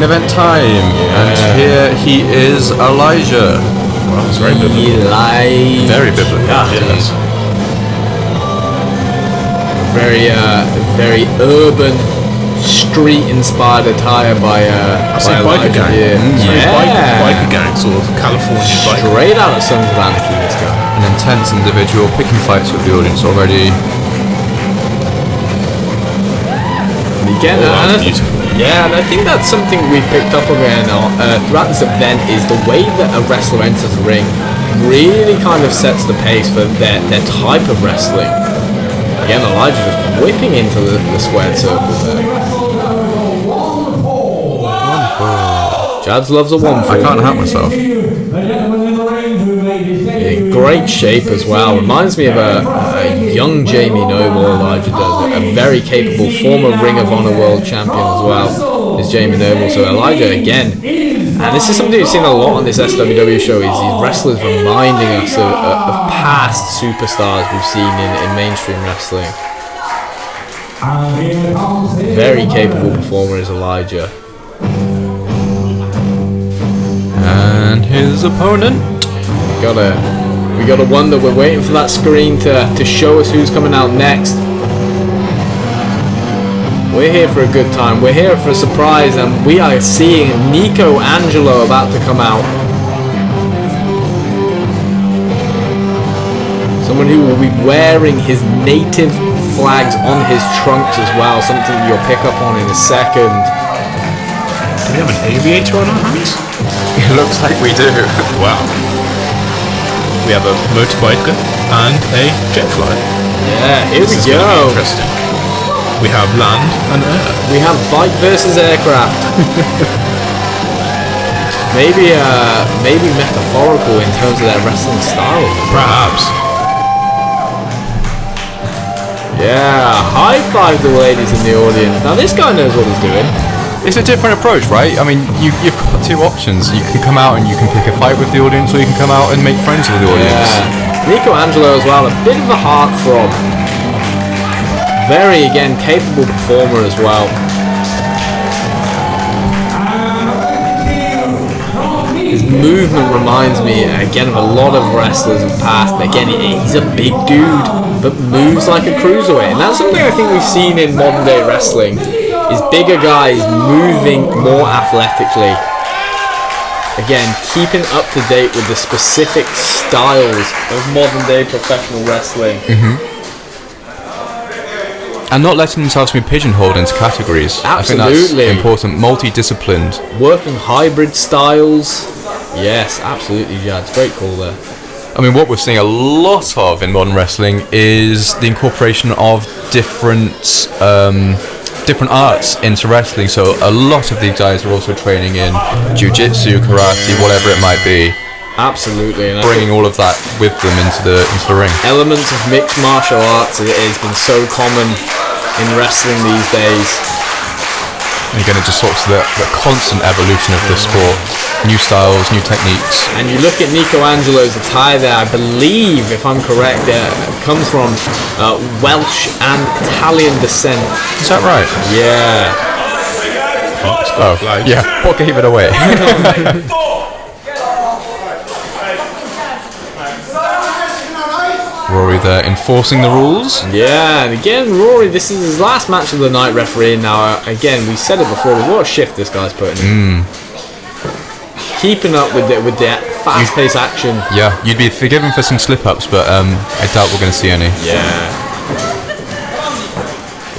main event time, and here he is, Elijah. Well, it's very biblical. Very biblical. Yeah, it is. Very urban, street-inspired attire by biker gang. Yeah. Biker gang, sort of California biker. Straight out of Sons of Anarchy, this guy. An intense individual, picking fights with the audience already. And again, and I think that's something we picked up again throughout this event, is the way that a wrestler enters the ring really kind of sets the pace for their type of wrestling. Again, Elijah just whipping into the squared circle there. Jads loves a 1-4. I can't help myself. In great shape as well. Reminds me of a young Jamie Noble. Elijah does. A very capable former Ring of Honor World Champion as well is Jamie Noble. So Elijah again. And this is something we've seen a lot on this SWW show, is these wrestlers reminding us of past superstars we've seen in mainstream wrestling. Very capable performer is Elijah. And his opponent. We gotta wonder, we're waiting for that screen to show us who's coming out next. We're here for a good time, we're here for a surprise, and we are seeing Nico Angelo about to come out. Someone who will be wearing his native flags on his trunks as well, something you'll pick up on in a second. Do we have an aviator on our hands? It looks like we do. Wow. We have a motorbiker and a jet flyer. Yeah, here This is we gonna be go. interesting. We have land and air. We have bike versus aircraft. maybe metaphorical in terms of their wrestling styles. Perhaps. Yeah, high five the ladies in the audience. Now this guy knows what he's doing. It's a different approach, right? I mean, you've got two options. You can come out and you can pick a fight with the audience, or you can come out and make friends with the audience. Yeah. Nico Angelo as well, a bit of a heartthrob. Very, again, capable performer as well. His movement reminds me, again, of a lot of wrestlers of the past. Again, he's a big dude, but moves like a cruiserweight. And that's something I think we've seen in modern day wrestling, is bigger guys moving more athletically. Again, keeping up to date with the specific styles of modern day professional wrestling. And not letting themselves be pigeonholed into categories. Absolutely. I think that's important. Multi-disciplined. Working hybrid styles. Yes, absolutely, Jad. Great call there. I mean, what we're seeing a lot of in modern wrestling is the incorporation of different arts into wrestling. So a lot of these guys are also training in jiu-jitsu, karate, whatever it might be. Absolutely. And Bringing all of that with them into the ring. elements of mixed martial arts has been so common in wrestling these days. And again, it just talks to the constant evolution of the sport. New styles, new techniques. And you look at Nico Angelo's attire there, I believe, if I'm correct, comes from Welsh and Italian descent. Is that right? Yeah. Oh, it's got a flag. Yeah. What gave it away? Rory there enforcing the rules. Yeah, and again, Rory, this is his last match of the night refereeing now. Again, we said it before, but what a shift this guy's putting in. Keeping up with the fast-paced action. Yeah, you'd be forgiven for some slip-ups, but I doubt we're going to see any. Yeah.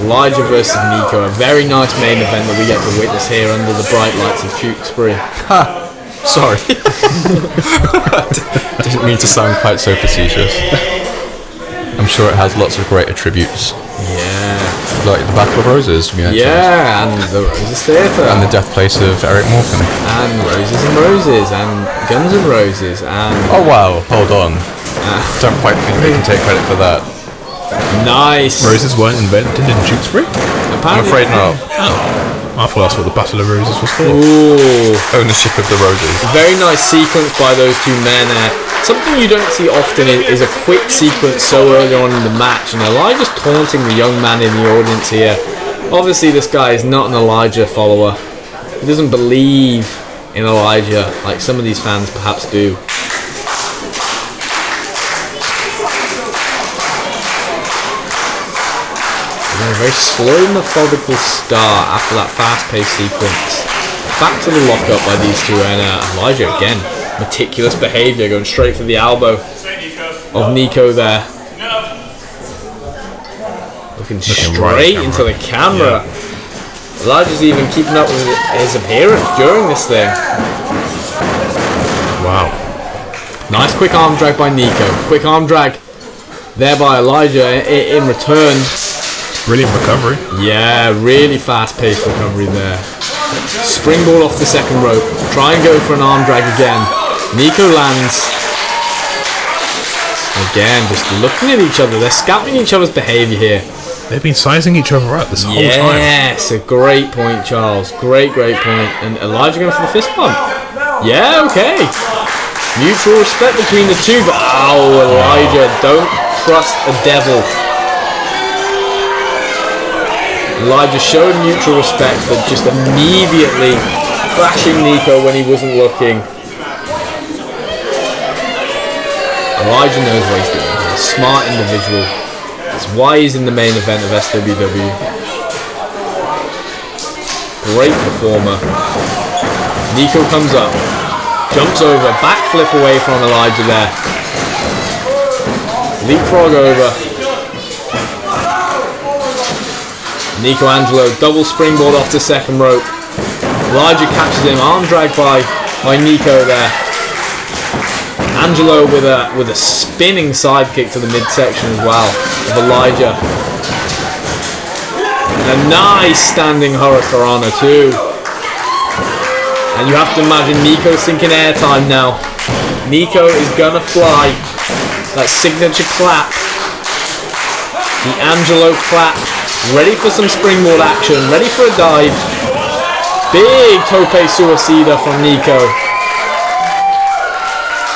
Elijah versus Nico, a very nice main event that we get to witness here under the bright lights of Tewkesbury. Sorry. Didn't mean to sound quite so facetious. I'm sure it has lots of great attributes. Yeah. Like the Battle of Roses, we mentioned. Yeah, and the Roses Theatre. And the death place of Eric Morgan. And Roses and Roses, and Guns and Roses, and... Oh wow, hold on. Don't quite think they can take credit for that. Nice. Roses weren't invented in Tewkesbury? I'm afraid not. I thought that's what the Battle of Roses was for. Ooh. Ownership of the roses. Very nice sequence by those two men there. Something you don't see often is a quick sequence so early on in the match, and Elijah's taunting the young man in the audience here. Obviously this guy is not an Elijah follower. He doesn't believe in Elijah like some of these fans perhaps do. A very slow, methodical start after that fast-paced sequence. Back to the lockup by these two, and Elijah again, meticulous behaviour, going straight for the elbow of Nico there. Looking straight right into the camera. Yeah. Elijah's even keeping up with his appearance during this thing. Wow. Nice quick arm drag by Nico. Quick arm drag there by Elijah in return. Brilliant recovery. Yeah, really fast-paced recovery there. Springboard off the second rope. Try and go for an arm drag again. Nico lands. Again, just looking at each other. They're scouting each other's behaviour here. They've been sizing each other up this whole time. Yes, a great point, Charles. Great point. And Elijah going for the fist bump. Yeah, okay. Mutual respect between the two. But, Elijah, don't trust a devil. Elijah showed mutual respect, but just immediately flashing Nico when he wasn't looking. Elijah knows what he's doing. He's a smart individual. That's why he's in the main event of SWW. Great performer. Nico comes up, jumps over, backflip away from Elijah there. Leapfrog over. Nico Angelo, double springboard off the second rope. Elijah catches him, arm drag by Nico there. Angelo with a spinning sidekick to the midsection as well of Elijah. And a nice standing hurricanrana too. And you have to imagine Nico's thinking airtime now. Nico is gonna fly. That signature clap. The Angelo clap. Ready for some springboard action, ready for a dive. Big tope suicida from Nico.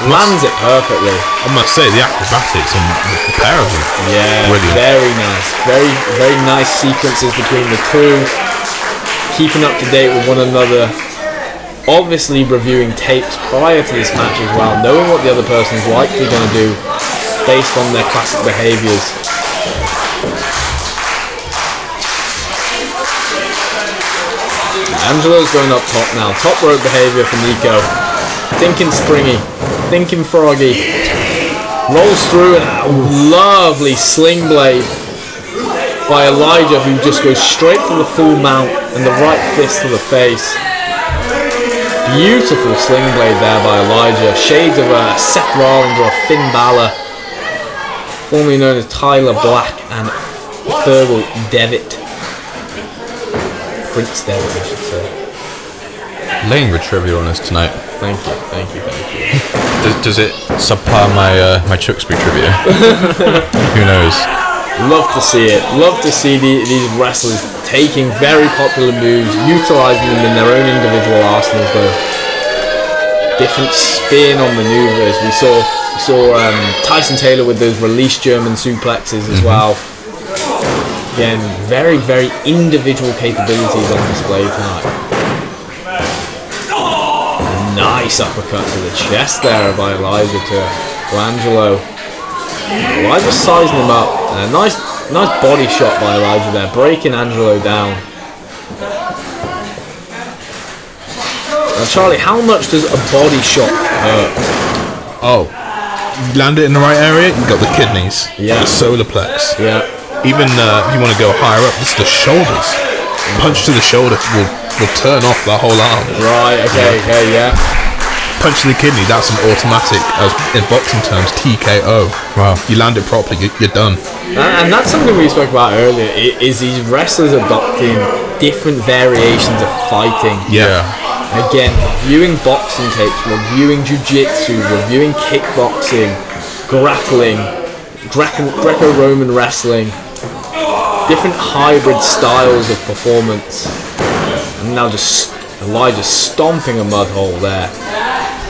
Lands it perfectly. I must say, the acrobatics on the pair of them. Yeah, brilliant. Very nice. Very nice sequences between the two. Keeping up to date with one another. Obviously reviewing tapes prior to this match as well, knowing what the other person's likely going to do based on their classic behaviours. Angelo's going up top now. Top rope behaviour for Nico. Thinking springy. Thinking froggy. Rolls through and a lovely sling blade by Elijah, who just goes straight for the full mount and the right fist to the face. Beautiful sling blade there by Elijah. Shades of a Seth Rollins or a Finn Balor. Formerly known as Tyler Black and Fergal Devitt. Prince Devitt, I should say. Laying with trivia on us tonight. Thank you. Does it subpar my Chooksbury trivia? Who knows? Love to see it. Love to see these wrestlers taking very popular moves, utilising them in their own individual arsenals though. Different spin on maneuvers. We saw Tyson Taylor with those released German suplexes as well. Again, very individual capabilities on display tonight. A nice uppercut to the chest there by Elijah to Angelo. Elijah sizing him up. A nice body shot by Elijah there, breaking Angelo down. Now Charlie, how much does a body shot hurt? Oh, you land it in the right area, you got the kidneys, Yeah. the solar plex. Yeah. Even if you want to go higher up, it's the shoulders. Punch to the shoulder will turn off the whole arm. Right, okay, yeah. Punch to the kidney, that's an automatic, as in boxing terms, TKO. Wow. You land it properly, you're done. And that's something we spoke about earlier, is these wrestlers adopting different variations of fighting. Yeah. Again, reviewing boxing tapes, reviewing jiu-jitsu, reviewing kickboxing, grappling, Greco-Roman wrestling, different hybrid styles of performance. And now just Elijah stomping a mud hole there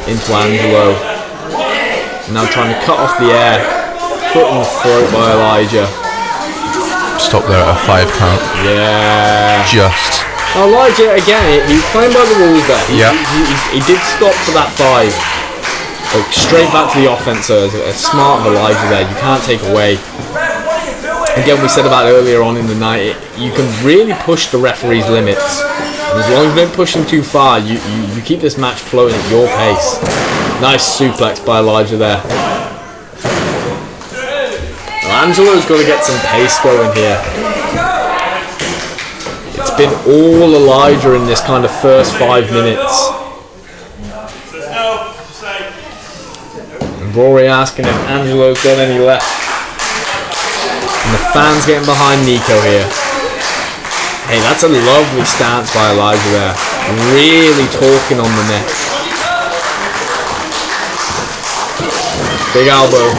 into Angelo. Now trying to cut off the air, foot in the throat by Elijah. Stop there at a 5 count. Yeah. Just. Elijah, again, he's playing by the rules there. He did stop for that 5. Like, straight back to the offense, so a smart of Elijah there. You can't take away. Again, we said about earlier on in the night, you can really push the referee's limits. And as long as you don't push them too far, you keep this match flowing at your pace. Nice suplex by Elijah there. Well, Angelo's got to get some pace going here. It's been all Elijah in this kind of first 5 minutes. And Rory asking if Angelo's got any left. And the fans getting behind Nico here. Hey, that's a lovely stance by Elijah there. Really talking on the neck. Big elbow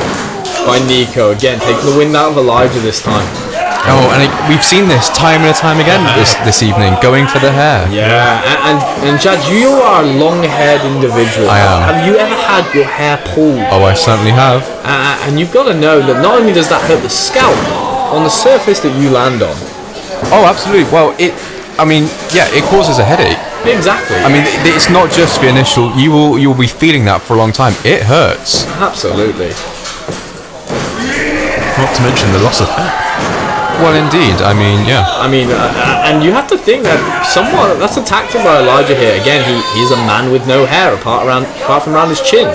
by Nico. Again, taking the wind out of Elijah this time. Oh, and we've seen this time and time again this evening, going for the hair. Yeah, and Chad, you are a long-haired individual. I am. Have you ever had your hair pulled? Oh, I certainly have. And you've got to know that not only does that hurt the scalp, on the surface that you land on. Oh, absolutely. Well, it causes a headache. Exactly. I mean, it's not just the initial. You will be feeling that for a long time. It hurts. Absolutely. Not to mention the loss of hair. Well, indeed. I mean, yeah. I mean, and you have to think that somewhat that's a tactic by Elijah here. Again, he's a man with no hair apart from around his chin.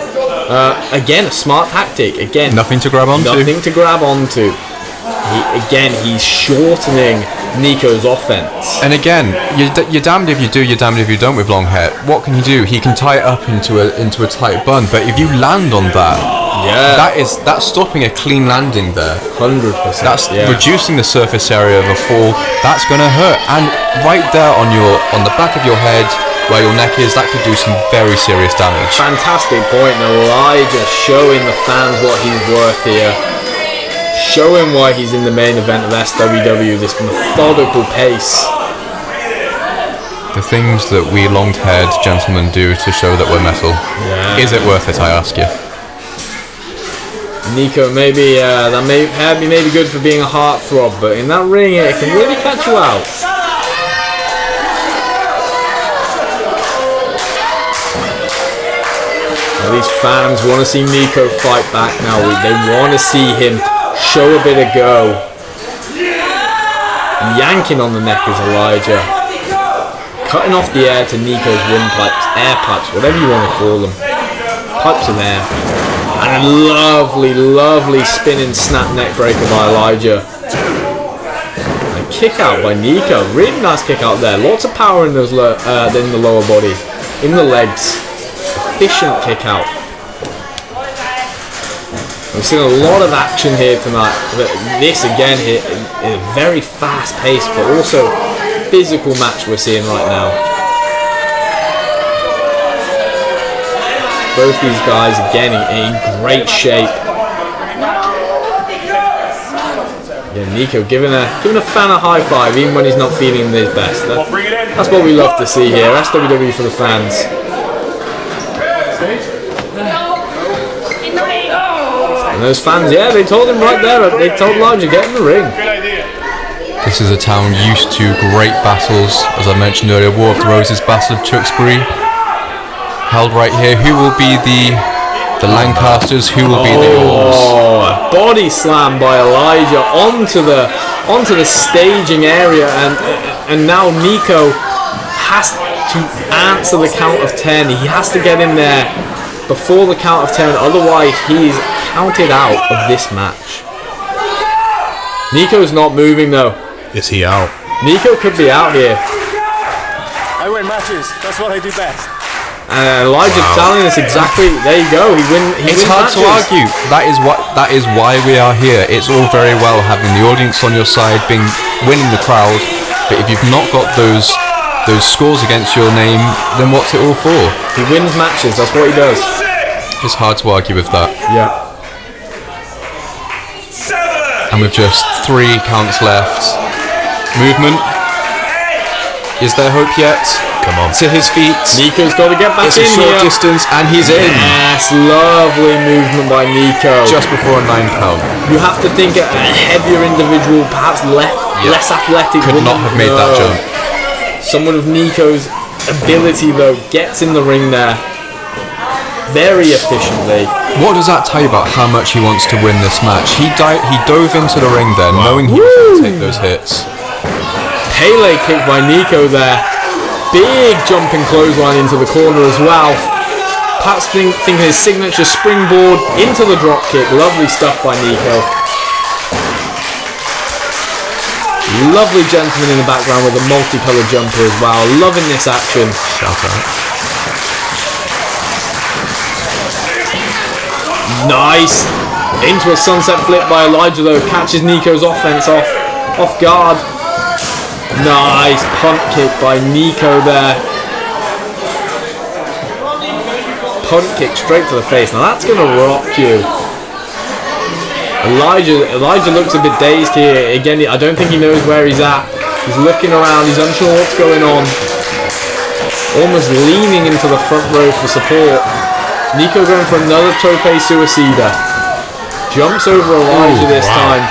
Again, a smart tactic. Again, Nothing to grab onto. Nothing to grab onto. He's shortening Nico's offense. And again, you're damned if you do, you're damned if you don't with long hair. What can he do? He can tie it up into a tight bun. But if you land on that, that's stopping a clean landing there. 100%. That's reducing the surface area of a fall. That's gonna hurt. And right there on the back of your head, where your neck is, that could do some very serious damage. Fantastic point. Elijah showing the fans what he's worth here. Showing why he's in the main event of SWW, this methodical pace. The things that we long-haired gentlemen do to show that we're metal. Yeah. Is it worth it, I ask you? Nico, maybe that may be good for being a heartthrob, but in that ring it can really catch you out. Well, these fans want to see Nico fight back now. They want to see him show a bit of go. Yanking on the neck is Elijah. Cutting off the air to Nico's windpipes, air pipes, whatever you want to call them. Pipes of air. And a lovely, lovely spinning snap neck breaker by Elijah. A kick out by Nico. Really nice kick out there. Lots of power in those in the lower body. In the legs. Efficient kick out. We've seen a lot of action here tonight. This again here in a very fast paced but also physical match we're seeing right now. Both these guys again in great shape. Yeah, Nico giving a fan a high five even when he's not feeling his best. That's what we love to see here. SWW for the fans. And those fans, they told him right there. They told Elijah, get in the ring. This is a town used to great battles. As I mentioned earlier, War of the Roses, Battle of Tewkesbury. Held right here. Who will be the Lancasters? Who will be the Yorks? Oh, a body slam by Elijah onto the staging area, and now Nico has to answer the count of 10. He has to get in there before the count of 10, otherwise he's counted out of this match. Nico's not moving though. Is he out? Nico could be out here. I win matches. That's what I do best. And Elijah telling us exactly. There you go. It's hard to argue. That is why we are here. It's all very well having the audience on your side, winning the crowd, but if you've not got those scores against your name, then what's it all for? He wins matches. That's what he does. It's hard to argue with that. Yeah. And with just 3 counts left, movement. Is there hope yet? Come on. To his feet. Nico's got to get back in. It's a short distance, and he's in. Yes, lovely movement by Nico. Just before a 9 count. You have to think a heavier individual, perhaps less athletic, could not have made that jump. Someone of Nico's ability, though, gets in the ring there very efficiently. What does that tell you about how much he wants to win this match? He dove into the ring there, knowing he was going to take those hits. Pele kick by Nico there. Big jumping clothesline into the corner as well. Pat's thinking his signature springboard into the drop kick. Lovely stuff by Nico. Lovely gentleman in the background with a multicolored jumper as well. Loving this action. Shout out. Nice. Into a sunset flip by Elijah, though. Catches Nico's offense off guard. Nice punt kick by Nico there. Punt kick straight to the face. Now that's going to rock you. Elijah looks a bit dazed here. Again, I don't think he knows where he's at. He's looking around. He's unsure what's going on. Almost leaning into the front row for support. Nico going for another tope suicida. Jumps over Elijah this time.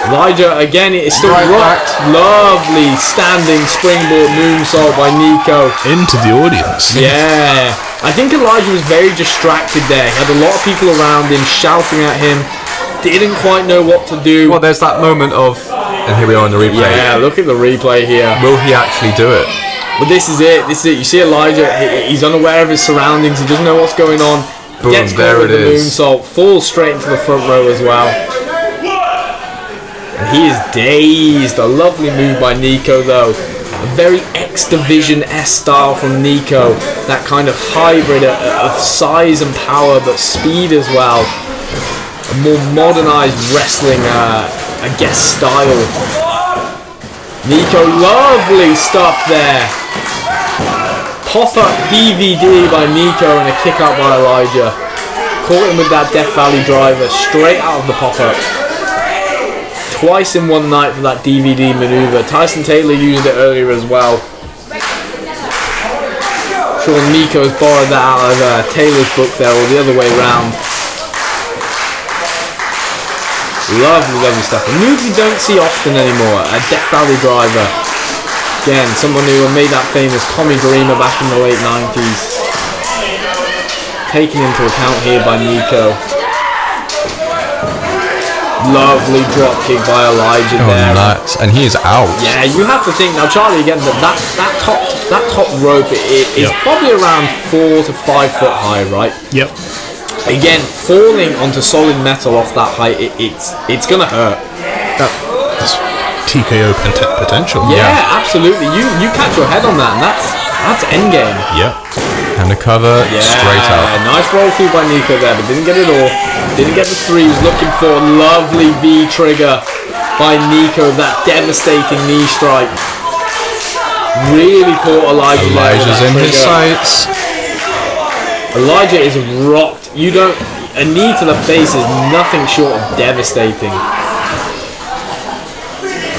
Elijah again is still rocked. Lovely standing springboard moonsault by Nico. Into the audience. Yeah. I think Elijah was very distracted there. He had a lot of people around him shouting at him. Didn't quite know what to do. Well, there's that moment of, and here we are in the replay. Yeah, look at the replay here. Will he actually do it? But this is it. You see Elijah, he's unaware of his surroundings. He doesn't know what's going on. Boom, Gets caught with the moonsault. Falls straight into the front row as well. And he is dazed. A lovely move by Nico, though. A very X Division-esque style from Nico. That kind of hybrid of size and power, but speed as well. A more modernized wrestling, I guess, style. Nico, lovely stuff there. Pop-up DVD by Nico and a kick out by Elijah. Caught him with that Death Valley driver straight out of the pop-up. Twice in one night for that DVD maneuver. Tyson Taylor used it earlier as well. I'm sure Nico's borrowed that out of Taylor's book there, or the other way around. Lovely, lovely stuff. A move you don't see often anymore. A Death Valley driver. Again, someone who made that famous Tommy Dreamer back in the late 90s. Taken into account here by Nico. Lovely drop kick by Elijah there. Nuts. And he is out. Yeah, you have to think now, Charlie. Again, that top rope is probably around 4 to 5 foot high, right? Yep. Again, falling onto solid metal off that height, it's gonna hurt. That's TKO potential. Yeah, absolutely. You catch your head on that, and that's endgame. Yeah. And a cover straight out. Nice roll through by Nico there, but didn't get it all. Didn't get the 3. He was looking for a lovely V trigger by Nico. That devastating knee strike. Really caught Elijah. Elijah's in his sights. Elijah is rocked. A knee to the face is nothing short of devastating.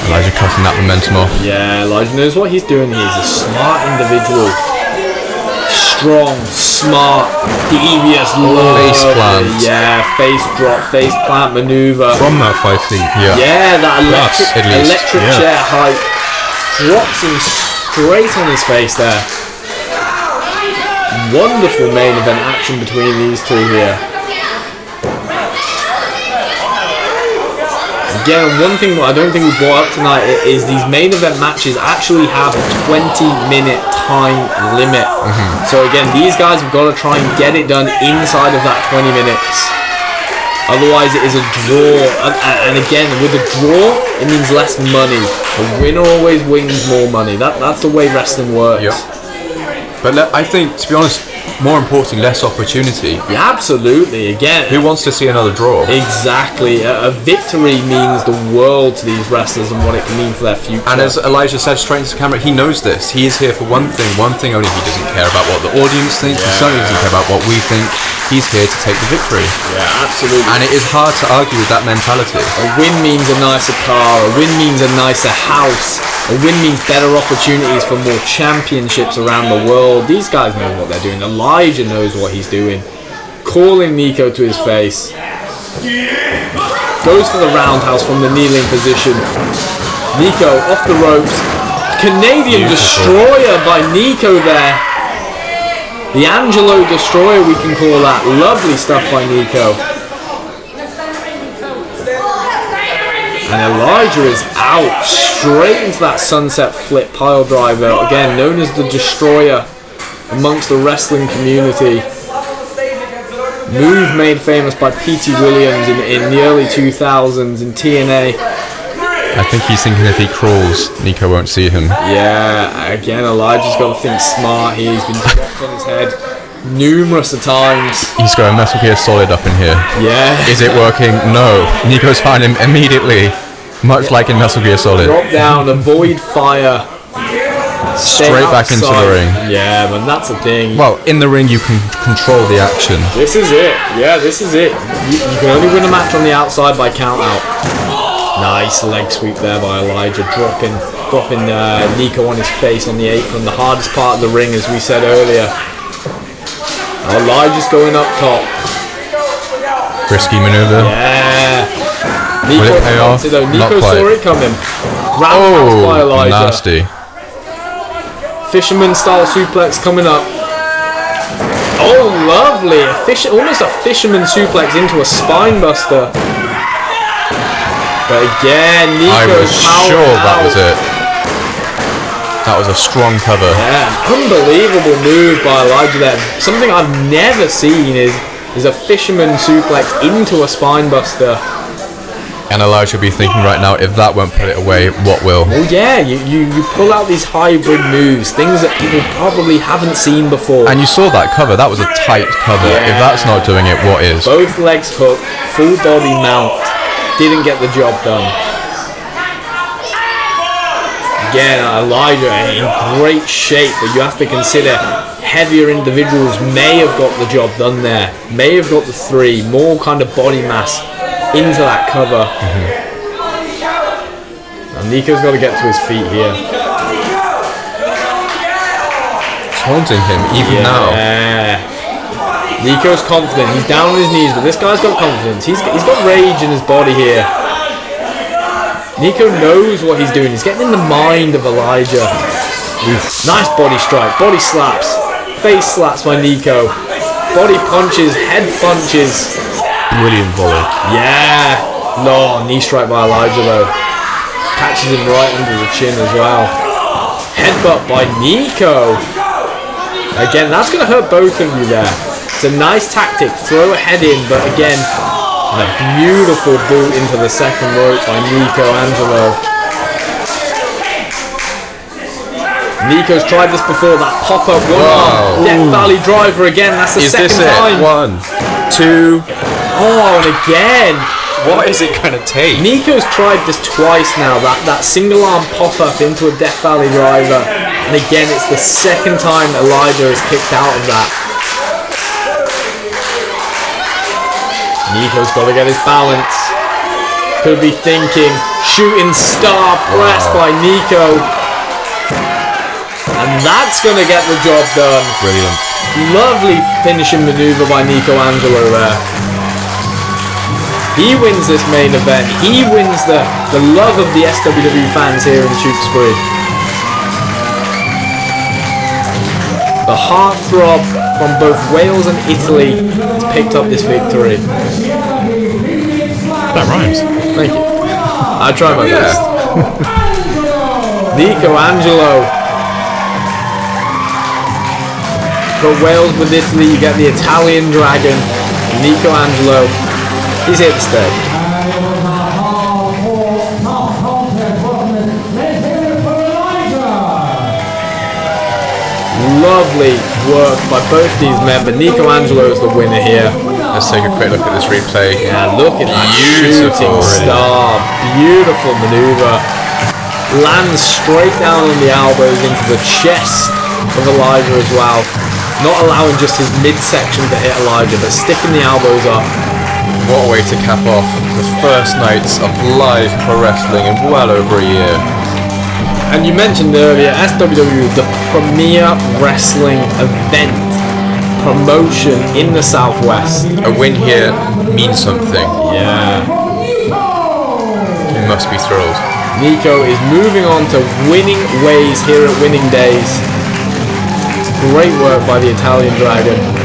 Elijah cutting that momentum off. Yeah, Elijah knows what he's doing. He's a smart individual. Strong, smart, devious, face plant. Yeah, face drop, face plant maneuver. From that 5 feet. Yeah, that electric Yeah. chair height. Drops him straight on his face there. Wonderful main event action between these two here. Again, one thing I don't think we brought up tonight is these main event matches actually have a 20-minute time limit. So again, these guys have got to try and get it done inside of that 20 minutes. Otherwise it is a draw. And again, with a draw, it means less money. The winner always wins more money. That's the way wrestling works. Yep. But I think, to be honest, more importantly, less opportunity. Yeah, absolutely. Again, Who wants to see another draw? exactly. A victory means the world to these wrestlers and what it can mean for their future. And as Elijah said straight into the camera, he knows this. He is here for one thing only. He doesn't care about what the audience thinks. He certainly doesn't care about what we think. He's here to take the victory. Yeah, absolutely. And it is hard to argue with that mentality. A win means a nicer car. A win means a nicer house. A win means better opportunities for more championships around the world. These guys know what they're doing. Elijah knows what he's doing. Calling Nico to his face. Goes for the roundhouse from the kneeling position. Nico off the ropes. Canadian Beautiful. Destroyer by Nico there. The Angelo Destroyer, we can call that. Lovely stuff by Nico. And Elijah is out straight into that sunset flip pile driver. Again, known as the Destroyer amongst the wrestling community. Move made famous by P.T. Williams in the early 2000s in TNA. I think he's thinking if he crawls, Nico won't see him. Yeah, again, Elijah's got to think smart here. He's been dropped on his head numerous of times. He's going Metal Gear Solid up in here. Yeah. Is it working? No. Nico's found him immediately, much like in Metal Gear Solid. Drop down, avoid fire. Stay Straight back into the outside. ring. Yeah, man, that's the thing. Well, in the ring you can control the action. This is it. Yeah, this is it. You can only win a match on the outside by count out. Nice leg sweep there by Elijah, dropping Nico on his face on the apron, the hardest part of the ring, as we said earlier. Elijah's going up top. Risky maneuver. Yeah. Will Nico it pay off? though. Not Nico quite. saw it coming. Roundhouse by Oh, Elijah. nasty. Fisherman style suplex coming up. Oh, lovely. Almost a fisherman suplex into a spine buster. But again, Nico's I was sure that was it. it. That was a strong cover. Yeah, unbelievable move by Elijah there. Something I've never seen is a fisherman suplex into a spine buster. And Elijah will be thinking right now, if that won't put it away, what will? Well, yeah, you pull out these hybrid moves, things that people probably haven't seen before. And you saw that cover, that was a tight cover. Yeah. If that's not doing it, what is? Both legs hooked, full body mount, didn't get the job done. Again, Elijah in great shape, but you have to consider heavier individuals may have got the job done there, may have got the three, more kind of body mass into that cover. And Nico's got to get to his feet here. Taunting him, even now. Nico's confident. He's down on his knees, but this guy's got confidence. He's got rage in his body here. Nico knows what he's doing. He's getting in the mind of Elijah. Oof. Nice body strike, body slaps, face slaps by Nico. Body punches, head punches. Brilliant volley. Yeah. No, knee strike by Elijah though. Catches him right under the chin as well. Headbutt by Nico. Again, that's going to hurt both of you there. It's a nice tactic. Throw a head in, but again, and a beautiful boot into the second rope by Nico Angelo. Nico's tried this before, that pop-up one-arm Death Valley driver again. That's the second time. 1, 2. Oh, and again. What is it going to take? Nico's tried this twice now, that single arm pop-up into a Death Valley driver. And again, it's the second time Elijah is kicked out of that. Nico's got to get his balance. Could be thinking, shooting star press by Nico. And that's going to get the job done. Brilliant. Lovely finishing maneuver by Nico Angelo there. He wins this main event. He wins the love of the SWW fans here in Tewkesbury. The heartthrob from both Wales and Italy has picked up this victory. That rhymes. Thank you. I try my best. Nico Angelo. Got Wales with Italy, you get the Italian dragon, Nico Angelo. He's here to stay. Lovely work by both these men, but Nico Angelo is the winner here. Let's take a quick look at this replay. Yeah, look at that Beautiful. shooting star. Beautiful maneuver. Lands straight down on the elbows into the chest of Elijah as well. Not allowing just his midsection to hit Elijah, but sticking the elbows up. What a way to cap off the first nights of live pro wrestling in well over a year. And you mentioned earlier, SWW, the premier wrestling event promotion in the Southwest. A win here means something. Yeah. You must be thrilled. Nico is moving on to winning ways here at Winning Days. Great work by the Italian Dragon.